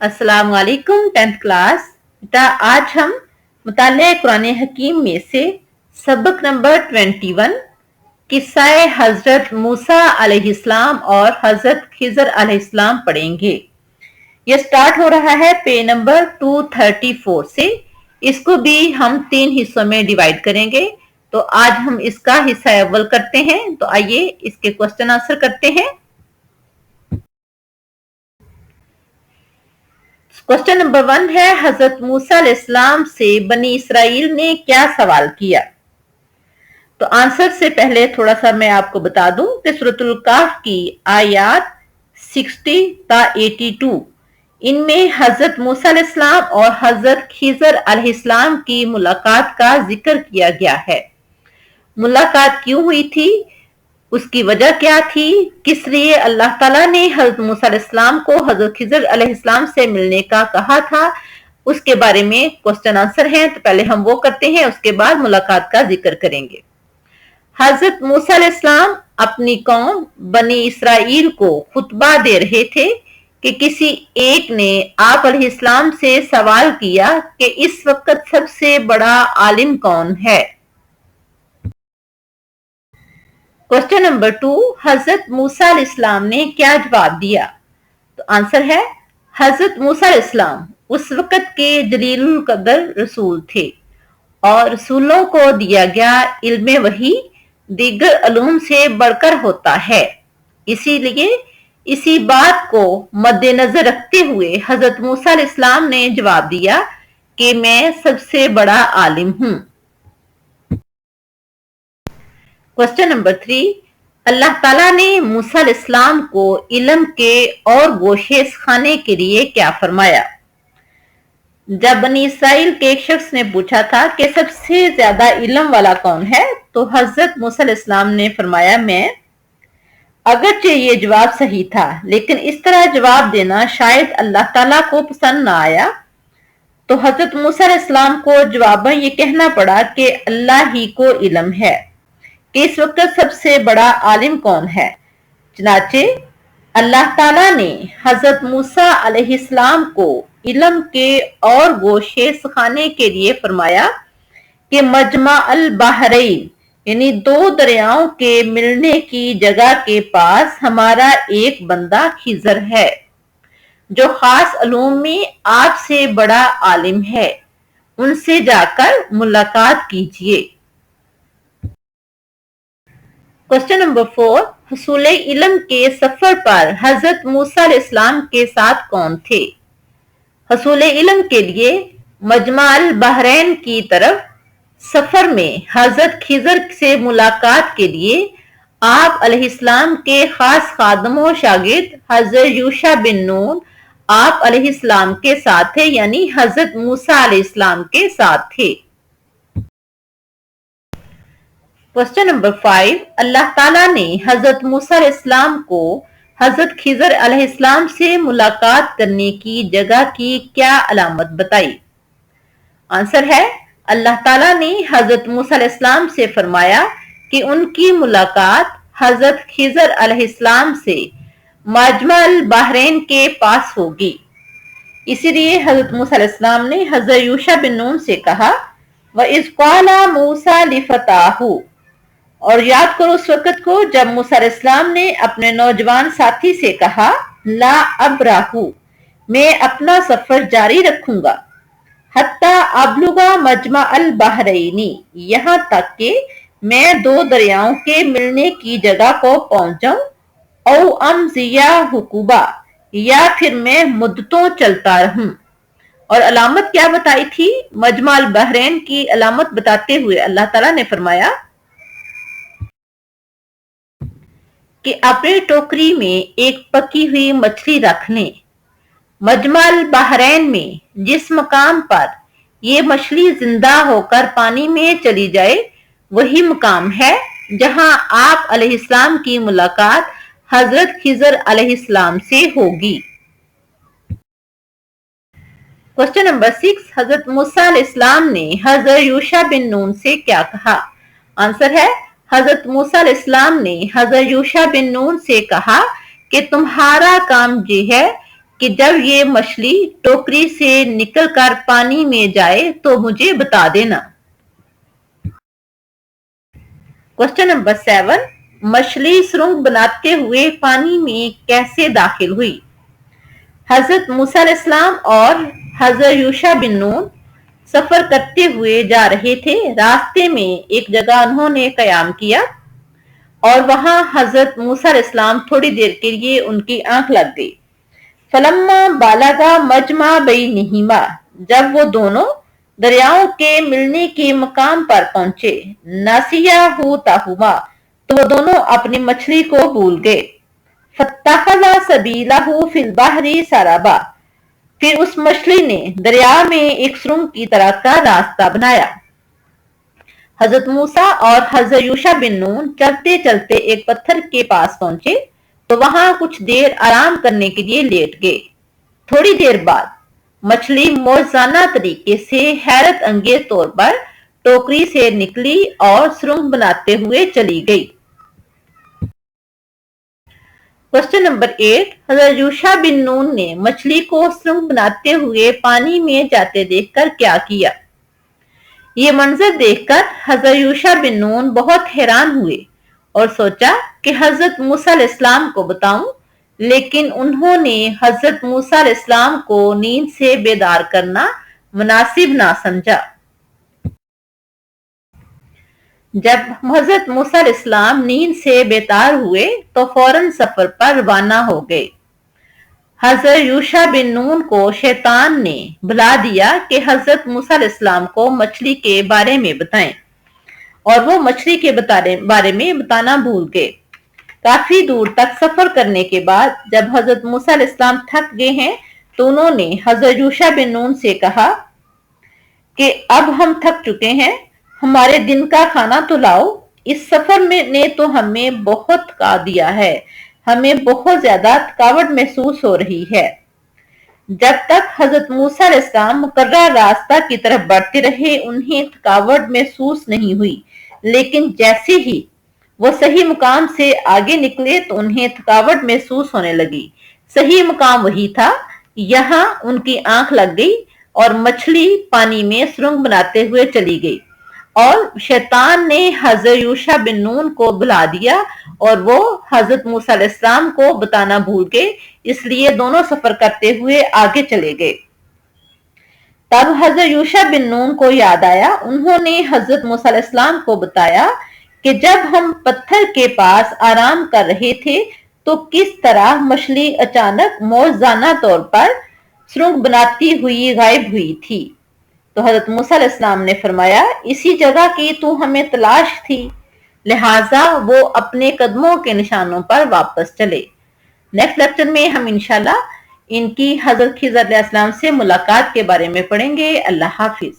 अस्सलाम वालेकुम 10th class. बेटा आज हम मुताले कुरान हकीम में से सबक नंबर 21 किस्साए हजरत मूसा अलैहिस्सलाम और हजरत खिजर अलैहिस्सलाम पढ़ेंगे। यह स्टार्ट हो रहा है पेज नंबर 234 से। इसको भी हम 3 हिस्सों में डिवाइड करेंगे। तो आज हम इसका हिस्सा अव्वल करते हैं। तो आइए इसके क्वेश्चन आंसर करते हैं। क्वेश्चन नंबर 1 है, हजरत मूसा अलैहिस्सलाम से बनी इसराइल ने क्या सवाल किया। तो आंसर से पहले थोड़ा सा मैं आपको बता दूं कि सूरतुल काफ की आयत 60 ता 82 इनमें हजरत मूसा अलैहिस्सलाम और हजरत खिजर अलैहिस्सलाम की मुलाकात का जिक्र किया गया है। मुलाकात क्यों हुई थी, उसकी वजह क्या थी, किस लिए अल्लाह ताला ने हजरत मूसा अलैहिस्सलाम को हजरत खिजर अलैहिस्सलाम से मिलने का कहा था, उसके बारे में क्वेश्चन आंसर है। तो पहले हम वो करते हैं, उसके बाद मुलाकात का जिक्र करेंगे। हजरत मूसा अलैहिस्सलाम अपनी कौम बनी इसराइल को खुतबा दे रहे थे कि किसी एक ने आप अलैहिस्सलाम से सवाल किया कि इस वक्त सबसे बड़ा आलिम कौन है। क्वेश्चन नंबर 2, हजरत मूसा अलैहिस्सलाम ने क्या जवाब दिया। तो आंसर है, हजरत मूसा अलैहिस्सलाम उस वक्त के जलीलुल कदर रसूल थे और रसूलों को दिया गया इल्म वही दीगर अलूम से बढ़कर होता है। इसीलिए इसी बात को मद्देनजर रखते हुए हजरत मूसा अलैहिस्सलाम ने जवाब दिया कि मैं सबसे बड़ा आलिम हूं। क्वेश्चन नंबर 3, अल्लाह ताला ने मूसा अलैहिस्सलाम को इल्म के और गोशे सिखाने के लिए क्या फरमाया। जब बनी इसराइल के एक शख्स ने पूछा था कि सबसे ज्यादा इल्म वाला कौन है, तो हजरत मूसा अलैहिस्सलाम ने फरमाया मैं। अगरचे ये जवाब सही था, लेकिन इस तरह जवाब देना शायद अल्लाह ताला को पसंद ना आया, तो हजरत मूसा अलैहिस्सलाम को जवाबन ये कहना पड़ा कि अल्लाह ही को इल्म है कि इस वक्त सबसे बड़ा आलिम कौन है। चनाचे अल्लाह ताला ने हजरत मूसा अलैहिस्सलाम को इल्म के और गोशे सिखाने के लिए फरमाया कि मजमा अल बहरैन यानी 2 दरियाओं के मिलने की जगह के पास हमारा एक बंदा खिजर है जो खास अलूम में आपसे बड़ा आलिम है, उनसे जाकर मुलाकात कीजिए। क्वेश्चन नंबर 4, हसूले इल्म के सफर पर हजरत मूसा अलैहिस्सलाम के साथ कौन थे। हसूले इल्म के लिए मजमा अल बहरैन की तरफ सफर में हजरत खिजर से मुलाकात के लिए आप अलैहिस्सलाम के खास खादम और शागिर्द हजरत यूशा बिन नून आप अलैहिस्सलाम के साथ थे, यानी हजरत मूसा अलैहिस्सलाम के साथ थे। क्वेश्चन नंबर 5, अल्लाह ताला ने हजरत मूसा अलैहिस्सलाम को हजरत खिजर अलैहिस्सलाम से मुलाकात करने की जगह की क्या अलामत बताई। आंसर है, अल्लाह ताला ने हजरत मूसा अलैहिस्सलाम से फरमाया कि उनकी मुलाकात हजरत खिजर अलैहिस्सलाम से मजमा अल बहरैन के पास होगी। इसीलिए हजरत मूसा अलैहिस्सलाम ने हजरत यूशा बिन नून से कहा व इज़ क़ाला मूसा लिफ़ताहु, और याद करो उस वक्त को जब मूसा अलैहिस्सलाम ने अपने नौजवान साथी से कहा ला अब्राहु, मैं अपना सफर जारी रखूंगा, हत्ता अबलुगा मजमा अल बहरैनी, यहाँ तक कि मैं 2 दरियाओं के मिलने की जगह को पहुंच जाऊं, औ अमज़िया हुकुबा, या फिर मैं मुद्दतों चलता रहूं। और अलामत क्या बताई थी, मजमा अल बहरैन की अलामत बताते हुए अल्लाह ताला ने फरमाया कि अपनी टोकरी में एक पकी हुई मछली रख लें। मजमा अल बहरैन में जिस मकाम पर ये मछली जिंदा होकर पानी में चली जाए वही मकाम है जहां आप अलैहिस्सलाम की मुलाकात हजरत खिजर अलैहिस्सलाम से होगी। क्वेश्चन नंबर 6, हजरत मूसा अलैहिस्सलाम ने हजरत यूशा बिन नून से क्या कहा। आंसर है, हजरत मूसा अलैहिस्सलाम ने हजरत यूशा बिन नून से कहा कि तुम्हारा काम ये है کہ جب یہ مچھلی ٹوکری سے نکل کر پانی میں جائے تو مجھے بتا دینا۔ کوسچن نمبر 7، مچھلی سرنگ بناتے ہوئے پانی میں کیسے داخل ہوئی؟ حضرت موسیٰ علیہ السلام اور حضرت یوشع بن نون سفر کرتے ہوئے جا رہے تھے۔ راستے میں ایک جگہ انہوں نے قیام کیا اور وہاں حضرت موسیٰ علیہ السلام تھوڑی دیر کے لیے ان کی آنکھ لگ گئی۔ فلما بالغا مجمع بینہما، جب وہ دونوں دریاؤں کے ملنے کے مقام پر پہنچے، ناسیہ حوتہما، تو وہ دونوں اپنی مچھلی کو بھول گئے۔ فاتخذ سبیلہ فی البحر سربا، پھر اس مچھلی نے دریا میں ایک سرنگ کی طرح کا راستہ بنایا۔ حضرت موسیٰ اور حضرت یوشع بن نون چلتے چلتے ایک پتھر کے پاس پہنچے تو وہاں کچھ دیر آرام کرنے کے لیے لیٹ گئے۔ تھوڑی دیر بعد مچھلی موزانہ طریقے سے حیرت انگیز طور پر ٹوکری سے نکلی اور سرنگ بناتے ہوئے چلی گئی۔ کوسچن نمبر 8، حضرت یوشع بن نون نے مچھلی کو سرنگ بناتے ہوئے پانی میں جاتے دیکھ کر کیا کیا؟ یہ منظر دیکھ کر حضرت یوشع بن نون بہت حیران ہوئے اور سوچا کہ حضرت موسیٰ علیہ السلام کو بتاؤں، لیکن انہوں نے حضرت موسیٰ علیہ السلام کو نیند سے بیدار کرنا مناسب نہ سمجھا۔ جب حضرت موسیٰ علیہ السلام نیند سے بیدار ہوئے تو فوراً سفر پر روانہ ہو گئے۔ حضرت یوشع بن نون کو شیطان نے بلا دیا کہ حضرت موسیٰ علیہ السلام کو مچھلی کے بارے میں بتائیں، اور وہ مچھلی کے بارے میں بتانا بھول گئے۔ کافی دور تک سفر کرنے کے بعد جب حضرت موسیٰ علیہ السلام تھک گئے ہیں تو انہوں نے حضرت یوشع بن نون سے کہا کہ اب ہم تھک چکے ہیں، ہمارے دن کا کھانا تو لاؤ، اس سفر نے تو ہمیں بہت تھکا دیا ہے، ہمیں بہت زیادہ تھکاوٹ محسوس ہو رہی ہے۔ جب تک حضرت موسیٰ علیہ السلام مقررہ راستہ کی طرف بڑھتے رہے انہیں تھکاوٹ محسوس نہیں ہوئی، لیکن جیسے ہی وہ صحیح مقام سے آگے نکلے تو انہیں تھکاوٹ محسوس ہونے لگی۔ صحیح مقام وہی تھا، یہاں ان کی آنکھ لگ گئی اور مچھلی پانی میں سرنگ بناتے ہوئے چلی گئی، اور شیطان نے حضرت یوشع بن نون کو بلا دیا اور وہ حضرت موسیٰ علیہ السلام کو بتانا بھول گئے، اس لیے دونوں سفر کرتے ہوئے آگے چلے گئے۔ تب حضرت یوشع بن نون کو یاد آیا، انہوں نے حضرت موسیٰ علیہ السلام کو بتایا کہ جب ہم پتھر کے پاس آرام کر رہے تھے تو کس طرح مچھلی اچانک موزانہ طور پر سرنگ بناتی ہوئی غائب ہوئی تھی۔ تو حضرت موسیٰ علیہ السلام نے فرمایا، اسی جگہ کی تو ہمیں تلاش تھی، لہٰذا وہ اپنے قدموں کے نشانوں پر واپس چلے۔ نیکسٹ لیکچر میں ہم انشاءاللہ ان کی حضرت خضر علیہ السلام سے ملاقات کے بارے میں پڑھیں گے۔ اللہ حافظ۔